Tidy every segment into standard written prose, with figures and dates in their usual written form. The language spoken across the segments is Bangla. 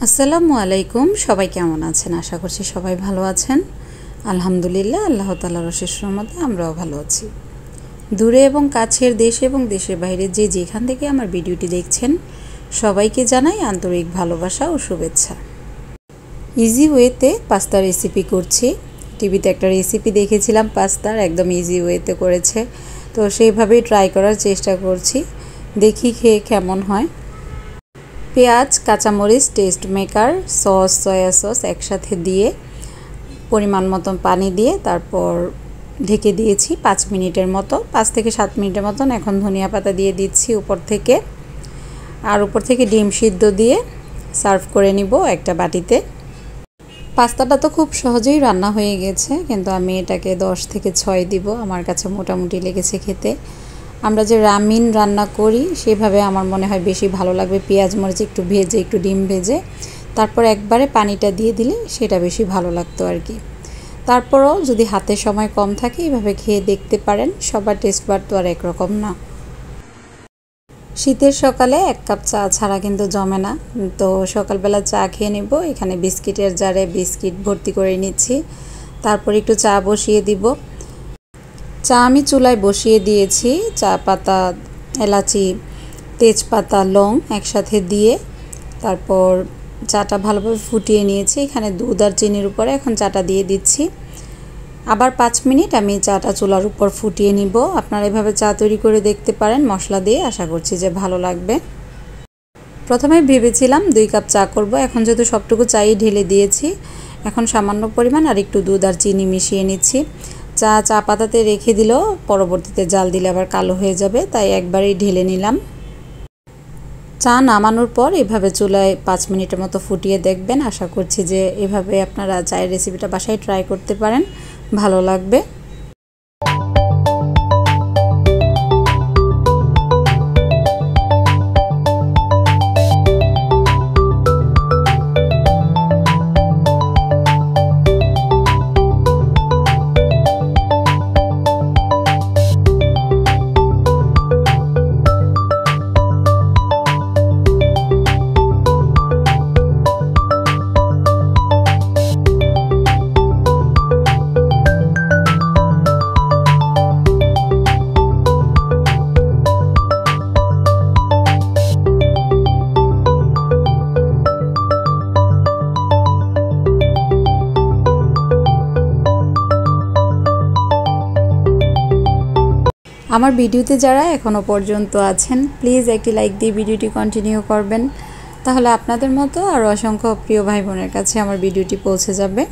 আসসালামু আলাইকুম। সবাই কেমন আছেন? আশা করছি সবাই ভালো আছেন। আলহামদুলিল্লাহ, আল্লাহ তাআলার অশেষ রহমতে আমরাও ভালো আছি। দূরে এবং কাছের, দেশ এবং দেশের বাইরে যে যেখান থেকে আমার ভিডিওটি দেখছেন সবাইকে জানাই আন্তরিক ভালোবাসা ও শুভেচ্ছা। ইজি ওয়েতে পাস্তা রেসিপি করছি। টিভিতে একটা রেসিপি দেখেছিলাম পাস্তার, একদম ইজি ওয়েতে করেছে, তো সেইভাবেই ট্রাই করার চেষ্টা করছি, দেখি খেয়ে কেমন হয়। পেঁয়াজ, কাঁচামরিচ, test maker, sauce, soya sauce একসাথে দিয়ে পরিমাণ মতন পানি দিয়ে তারপর ঢেকে দিয়েছি 5 মিনিটের মতো, 5 থেকে 7 মিনিটের মতন। এখন ধনিয়া পাতা দিয়ে দিচ্ছি উপর থেকে, আর উপর থেকে ডিম সিদ্ধ দিয়ে সার্ভ করে নিব একটা বাটিতে। পাস্তাটা তো খুব সহজেই রান্না হয়ে গেছে, কিন্তু আমি এটাকে 10 থেকে 6 দিব, আমার কাছে মোটামুটি লেগেছে খেতে। আমরা যে রামিন রান্না করি সেভাবে আমার মনে হয় বেশি ভালো লাগবে, পেঁয়াজ মরিচ একটু ভেজে, একটু ডিম ভেজে তারপর একবারে পানিটা দিয়ে দিলে সেটা বেশি ভালো লাগতো আর কি। তারপরও যদি হাতে সময় কম থাকে এভাবে খেয়ে দেখতে পারেন, সবার টেস্ট বার তো আর একরকম না। শীতের সকালে 1 কাপ চা ছাড়া কিন্তু জমে না, তো সকালবেলা চা খেয়ে নেব। এখানে বিস্কিটের জারে বিস্কিট ভর্তি করে নিচ্ছি, তারপর একটু চা বসিয়ে দিব। চা আমি চুলায় বসিয়ে দিয়েছি, চা পাতা, এলাচি, তেজপাতা, লং একসাথে দিয়ে তারপর চাটা ভালোভাবে ফুটিয়ে নিয়েছি। এখানে দুধ আর চিনির উপরে এখন চাটা দিয়ে দিচ্ছি। আবার 5 মিনিট আমি চাটা চুলার উপর ফুটিয়ে নিব। আপনারা এভাবে চা তৈরি করে দেখতে পারেন মশলা দিয়ে, আশা করছি যে ভালো লাগবে। প্রথমে ভেবেছিলাম 2 কাপ চা করব, এখন যেহেতু সবটুকু চাই ঢেলে দিয়েছি, এখন সামান্য পরিমাণ আর একটু দুধ আর চিনি মিশিয়ে নিচ্ছি। চা পাতাতে রেখে দিলেও পরবর্তীতে জাল দিলে আবার কালো হয়ে যাবে, তাই একবারেই ঢেলে নিলাম। চা নামানোর পর এভাবে চুলায় 5 মিনিটের মতো ফুটিয়ে দেখবেন। আশা করছি যে এভাবে আপনারা চায়ের রেসিপিটা বাসায় ট্রাই করতে পারেন, ভালো লাগবে। আমার ভিডিওতে যারা এখনও পর্যন্ত আছেন প্লিজ একটি লাইক দিয়ে ভিডিওটি কন্টিনিউ করবেন, তাহলে আপনাদের মতো আরও অসংখ্য প্রিয় ভাই বোনের কাছে আমার ভিডিওটি পৌঁছে যাবে।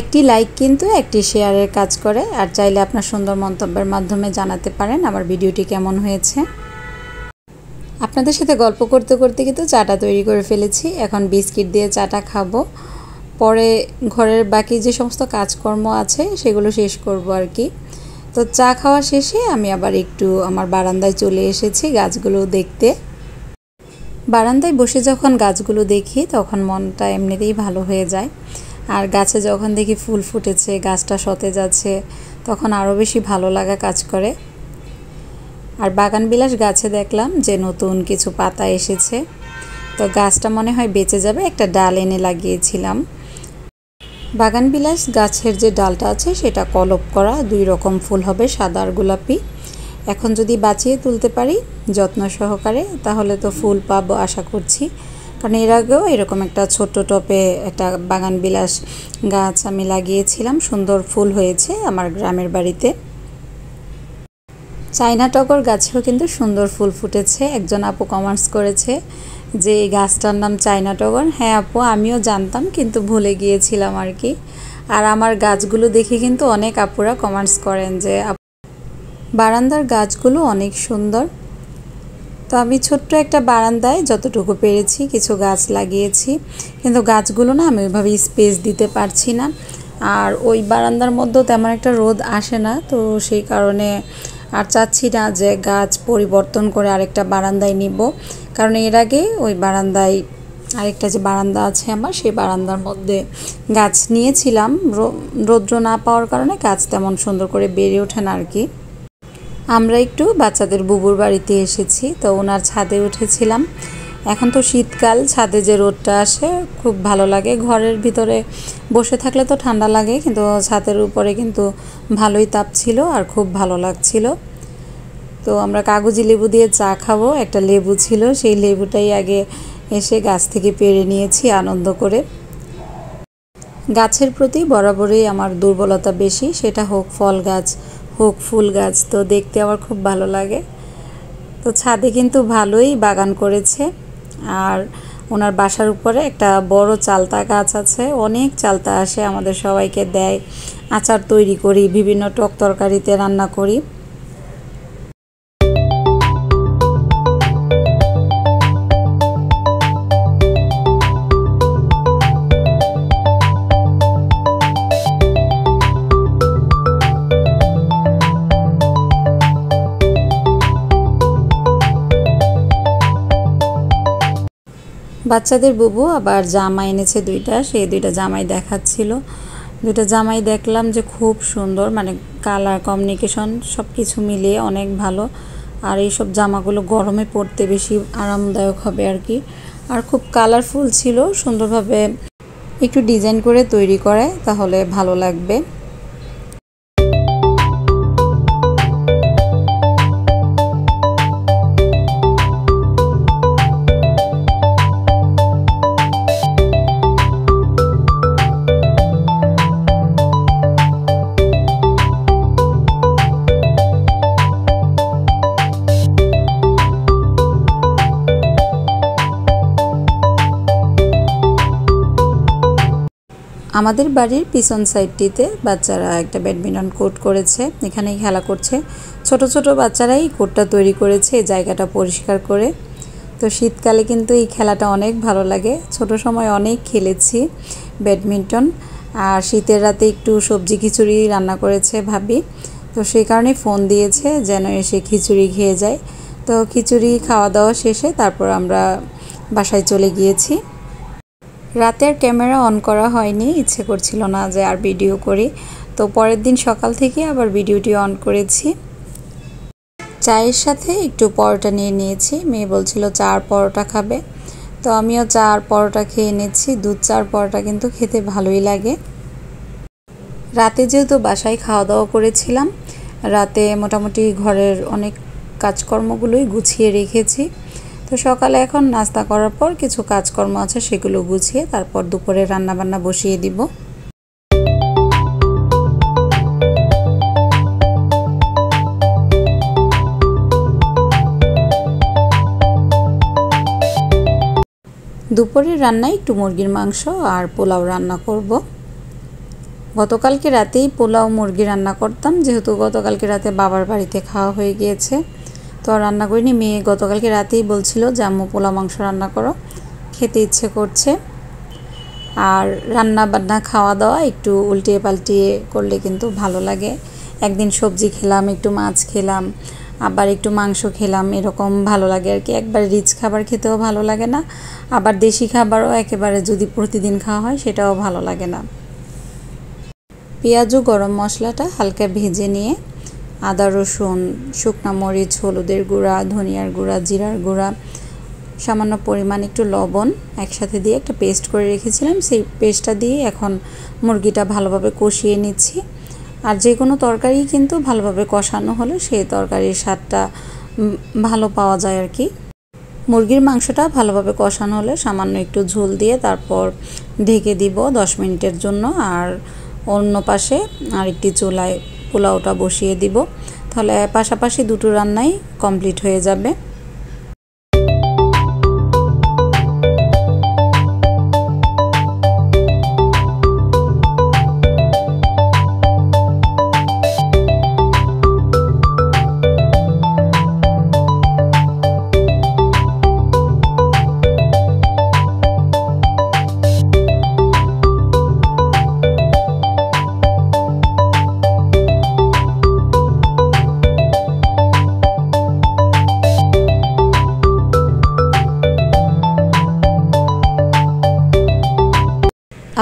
একটি লাইক কিন্তু একটি শেয়ারের কাজ করে, আর চাইলে আপনার সুন্দর মন্তব্যের মাধ্যমে জানাতে পারেন আমার ভিডিওটি কেমন হয়েছে। আপনাদের সাথে গল্প করতে করতে কিন্তু চাটা তৈরি করে ফেলেছি, এখন বিস্কিট দিয়ে চাটা খাবো। পরে ঘরের বাকি যে সমস্ত কাজকর্ম আছে সেগুলো শেষ করব আর কি। তো চা খাওয়া শেষে আমি আবার একটু আমার বারান্দায় চলে এসেছি গাছগুলো দেখতে। বারান্দায় বসে যখন গাছগুলো দেখি তখন মনটা এমনিতেই ভালো হয়ে যায়, আর গাছে যখন দেখি ফুল ফুটেছে, গাছটা সতেজ আছে, তখন আরও বেশি ভালো লাগা কাজ করে। আর বাগানবিলাস গাছে দেখলাম যে নতুন কিছু পাতা এসেছে, তো গাছটা মনে হয় বেঁচে যাবে, একটা ডাল এনে লাগিয়েছিলাম। বাগানবিলাস গাছের যে ডালটা আছে সেটা কলপ করা, 2 রকম ফুল হবে, সাদা আর গোলাপি। এখন যদি বাঁচিয়ে তুলতে পারি যত্ন সহকারে তাহলে তো ফুল পাবো আশা করছি, কারণ এর আগেও এরকম একটা ছোট্ট টপে একটা বাগানবিলাস গাছ আমি লাগিয়েছিলাম, সুন্দর ফুল হয়েছে আমার গ্রামের বাড়িতে। চায়না টগর গাছেও কিন্তু সুন্দর ফুল ফুটেছে। একজন আপু কমেন্টস করেছে যে এই গাছটার নাম চায়না টগর। হ্যাঁ আপু, আমিও জানতাম কিন্তু ভুলে গিয়েছিলাম আর কি। আর আমার গাছগুলো দেখে কিন্তু অনেক আপুরা কমেন্টস করেন যে বারান্দার গাছগুলো অনেক সুন্দর। তো আমি ছোট্ট একটা বারান্দায় যতটুকু পেরেছি কিছু গাছ লাগিয়েছি, কিন্তু গাছগুলো না আমি ওইভাবে স্পেস দিতে পারছি না, আর ওই বারান্দার মধ্যেও তেমন একটা রোদ আসে না, তো সেই কারণে আর চাচ্ছি না যে গাছ পরিবর্তন করে আরেকটা বারান্দায় নিব, কারণ এর আগে ওই বারান্দায় আরেকটা যে বারান্দা আছে আমার, সেই বারান্দার মধ্যে গাছ নিয়েছিলাম, রৌদ্র না পাওয়ার কারণে গাছ তেমন সুন্দর করে বেড়ে ওঠে না আর কি। আমরা একটু বাচ্চাদের বুবুর বাড়িতে এসেছি, তো ওনার ছাদে উঠেছিলাম। এখন তো শীতকাল, ছাদে যে রোদটা আসে খুব ভালো লাগে। ঘরের ভিতরে বসে থাকলে তো ঠান্ডা লাগে, কিন্তু ছাদের উপরে কিন্তু ভালোই তাপ ছিল আর খুব ভালো লাগছিল। তো আমরা কাগজি লেবু দিয়ে চা খাবো, একটা লেবু ছিল, সেই লেবুটাই আগে এসে গাছ থেকে পেড়ে নিয়েছি আনন্দ করে। গাছের প্রতি বরাবরই আমার দুর্বলতা বেশি, সেটা হোক ফল গাছ হোক ফুল গাছ, তো দেখতে আমার খুব ভালো লাগে। তো ছাদে কিন্তু ভালোই বাগান করেছে। আর ওনার বাসার উপরে একটা বড় চালতা গাছ আছে, অনেক চালতা আসে, আমাদের সবাইকে দেয়, আচার তৈরি করি, বিভিন্ন টক তরকারিতে রান্না করি। বাচ্চাদের বুবু আবার জামা এনেছে দুইটা, সেই দুইটা জামাই দেখাচ্ছিল। দুইটা জামাই দেখলাম যে খুব সুন্দর, মানে কালার কমিউনিকেশন সব কিছু মিলিয়ে অনেক ভালো। আর এইসব জামাগুলো গরমে পরতে বেশি আরামদায়ক হবে আর কি। আর খুব কালারফুল ছিল, সুন্দরভাবে একটু ডিজাইন করে তৈরি করে, তাহলে ভালো লাগবে। আমাদের বাড়ির পিছন সাইডটিতে বাচ্চারা একটা ব্যাডমিন্টন কোর্ট করেছে, এখানেই খেলা করছে। ছোট ছোট বাচ্চারাই কোর্টটা তৈরি করেছে এই জায়গাটা পরিষ্কার করে। তো শীতকালে কিন্তু এই খেলাটা অনেক ভালো লাগে, ছোট সময় অনেক খেলেছি ব্যাডমিন্টন। আর শীতের রাতে একটু সবজি খিচুড়ি রান্না করেছে ভাবি, তো সেই কারণে ফোন দিয়েছে যেন এসে খিচুড়ি খেয়ে যায়। তো খিচুড়ি খাওয়া দাওয়া শেষে তারপর আমরা বাসায় চলে গিয়েছি। রাতে আর ক্যামেরা অন করা হয়নি, ইচ্ছে করছিল না যে আর ভিডিও করি, তো পরের দিন সকাল থেকে আবার ভিডিওটি অন করেছি। চায়ের সাথে একটু পরোটা নিয়ে নিয়েছি, মেয়ে বলছিল চা আর পরোটা খাবে, তো আমিও চা আর পরোটা খেয়ে নিচ্ছি। দুধ চা আর পরোটা কিন্তু খেতে ভালোই লাগে। রাতে যেহেতু বাসায় খাওয়া দাওয়া করেছিলাম, রাতে মোটামুটি ঘরের অনেক কাজকর্মগুলোই গুছিয়ে রেখেছি। তো সকালে এখন নাস্তা করার পর কিছু কাজকর্ম আছে, সেগুলো গুছিয়ে তারপর দুপুরে রান্নাবান্না বসিয়ে দিব। দুপুরের রান্নায় একটু মুরগির মাংস আর পোলাও রান্না করব। গতকালকে রাতেই পোলাও মুরগি রান্না করতাম, যেহেতু গতকালকে রাতে বাবার বাড়িতে খাওয়া হয়ে গিয়েছে, তো রান্না করিনি। মেয়ে গতকালকে রাতেই বলছিল যে আম্মু পোলাও মাংস রান্না করো, খেতে ইচ্ছে করছে। আর রান্না বান্না খাওয়া দাওয়া একটু উল্টিয়ে পাল্টিয়ে করলে কিন্তু ভালো লাগে। একদিন সবজি খেলাম, একটু মাছ খেলাম, আবার একটু মাংস খেলাম, এরকম ভালো লাগে আর কি। একবার রিচ খাবার খেতেও ভালো লাগে না, আবার দেশি খাবারও একেবারে যদি প্রতিদিন খাওয়া হয় সেটাও ভালো লাগে না। পেঁয়াজ ও গরম মশলাটা হালকা ভেজে নিয়ে আদা রসুন, শুকনা মরিচ, হলুদের গুঁড়া, ধনিয়ার গুঁড়া, জিরার গুঁড়া, সামান্য পরিমাণ একটু লবণ একসাথে দিয়ে একটা পেস্ট করে রেখেছিলাম, সেই পেস্টটা দিয়ে এখন মুরগিটা ভালোভাবে কষিয়ে নিচ্ছি। আর যে কোনো তরকারি কিন্তু ভালোভাবে কষানো হলে সেই তরকারির স্বাদটা ভালো পাওয়া যায় আর কি। মুরগির মাংসটা ভালোভাবে কষানো হলে সামান্য একটু ঝোল দিয়ে তারপর ঢেকে দিব 10 মিনিটের জন্য। আর অন্য পাশে আরেকটি চুলায় পোলাওটা বসিয়ে দিব, তাহলে পাশাপাশি দুটো রান্নাই কমপ্লিট হয়ে যাবে।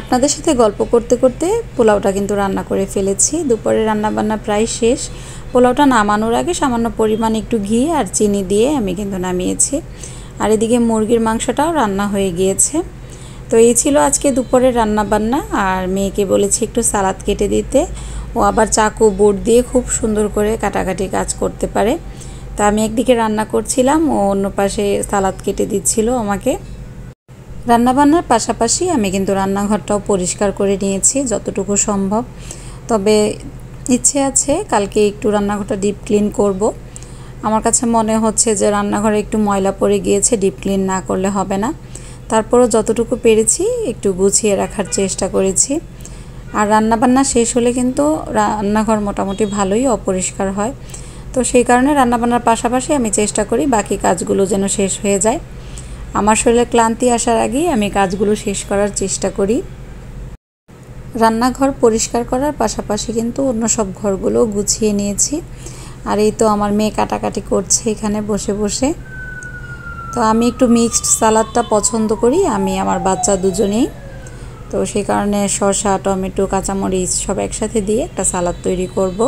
আপনাদের সাথে গল্প করতে করতে পোলাওটা কিন্তু রান্না করে ফেলেছি। দুপুরে রান্নাবান্না প্রায় শেষ। পোলাওটা নামানোর আগে সামান্য পরিমাণ একটু ঘি আর চিনি দিয়ে আমি কিন্তু নামিয়েছি। আর এদিকে মুরগির মাংসটাও রান্না হয়ে গিয়েছে। তো এই ছিল আজকে দুপুরের রান্না বান্না। আর মেয়েকে বলেছি একটু সালাদ কেটে দিতে, ও আবার চাকু বোর্ড দিয়ে খুব সুন্দর করে কাটাকাটি কাজ করতে পারে। তা আমি একদিকে রান্না করছিলাম, ও অন্য পাশে সালাদ কেটে দিচ্ছিল আমাকে। রান্নাবান্নার পাশাপাশি আমি কিন্তু রান্নাঘরটাও পরিষ্কার করে নিয়েছি যতটুকু সম্ভব। তবে ইচ্ছে আছে কালকে একটু রান্নাঘরটা ডিপ ক্লিন করব। আমার কাছে মনে হচ্ছে যে রান্নাঘরে একটু ময়লা পড়ে গিয়েছে, ডিপ ক্লিন না করলে হবে না। তারপরও যতটুকু পেরেছি একটু গুছিয়ে রাখার চেষ্টা করেছি। আর রান্নাবান্না শেষ হলে কিন্তু রান্নাঘর মোটামুটি ভালোই অপরিষ্কার হয়। তো সেই কারণে রান্নাবান্নার পাশাপাশি আমি চেষ্টা করি বাকি কাজগুলো যেন শেষ হয়ে যায়। আমার শরীরে ক্লান্তি আসার আগেই আমি কাজগুলো শেষ করার চেষ্টা করি। রান্নাঘর পরিষ্কার করার পাশাপাশি কিন্তু অন্য সব ঘরগুলো গুছিয়ে নিয়েছি। আর এই তো আমার মেয়ে কাটাকাটি করছে এখানে বসে বসে। তো আমি একটু মিক্সড সালাদটা পছন্দ করি, আমি আমার বাচ্চা দুজনেই। তো সেই কারণে শসা, টমেটো, কাঁচামরিচ সব একসাথে দিয়ে একটা সালাদ তৈরি করব।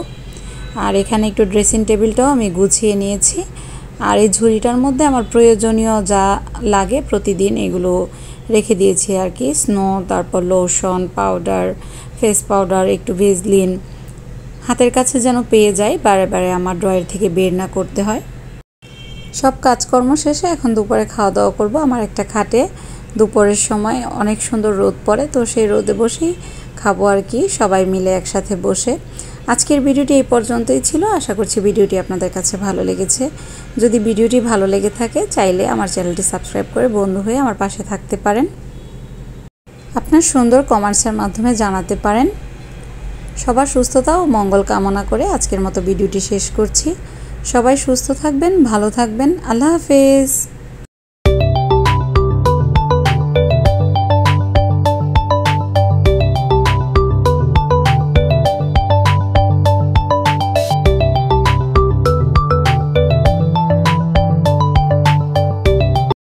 আর এখানে একটু ড্রেসিং টেবিলটাও আমি গুছিয়ে নিয়েছি। আর এই ঝুড়িটার মধ্যে আমার প্রয়োজনীয় যা লাগে প্রতিদিন এগুলো রেখে দিয়েছি আর কি। স্নো, তারপর লোশন, পাউডার, ফেস পাউডার, একটু ভেজলিন হাতের কাছে যেন পেয়ে যায়, বারে বারে আমার ড্রয়ার থেকে বের না করতে হয়। সব কাজকর্ম শেষে এখন দুপুরে খাওয়া দাওয়া করব। আমার একটা খাটে দুপুরের সময় অনেক সুন্দর রোদ পড়ে, তো সেই রোদে বসেই খাবো আর কি, সবাই মিলে একসাথে বসে। আজকের ভিডিওটি এই পর্যন্তই ছিল। আশা করছি ভিডিওটি আপনাদের কাছে ভালো লেগেছে। যদি ভিডিওটি ভালো লেগে থাকে চাইলে আমার চ্যানেলটি সাবস্ক্রাইব করে বন্ধু হয়ে আমার পাশে থাকতে পারেন। আপনার সুন্দর কমেন্টসের মাধ্যমে জানাতে পারেন। সবার সুস্থতা ও মঙ্গল কামনা করে আজকের মতো ভিডিওটি শেষ করছি। সবাই সুস্থ থাকবেন, ভালো থাকবেন। আল্লাহ হাফেজ।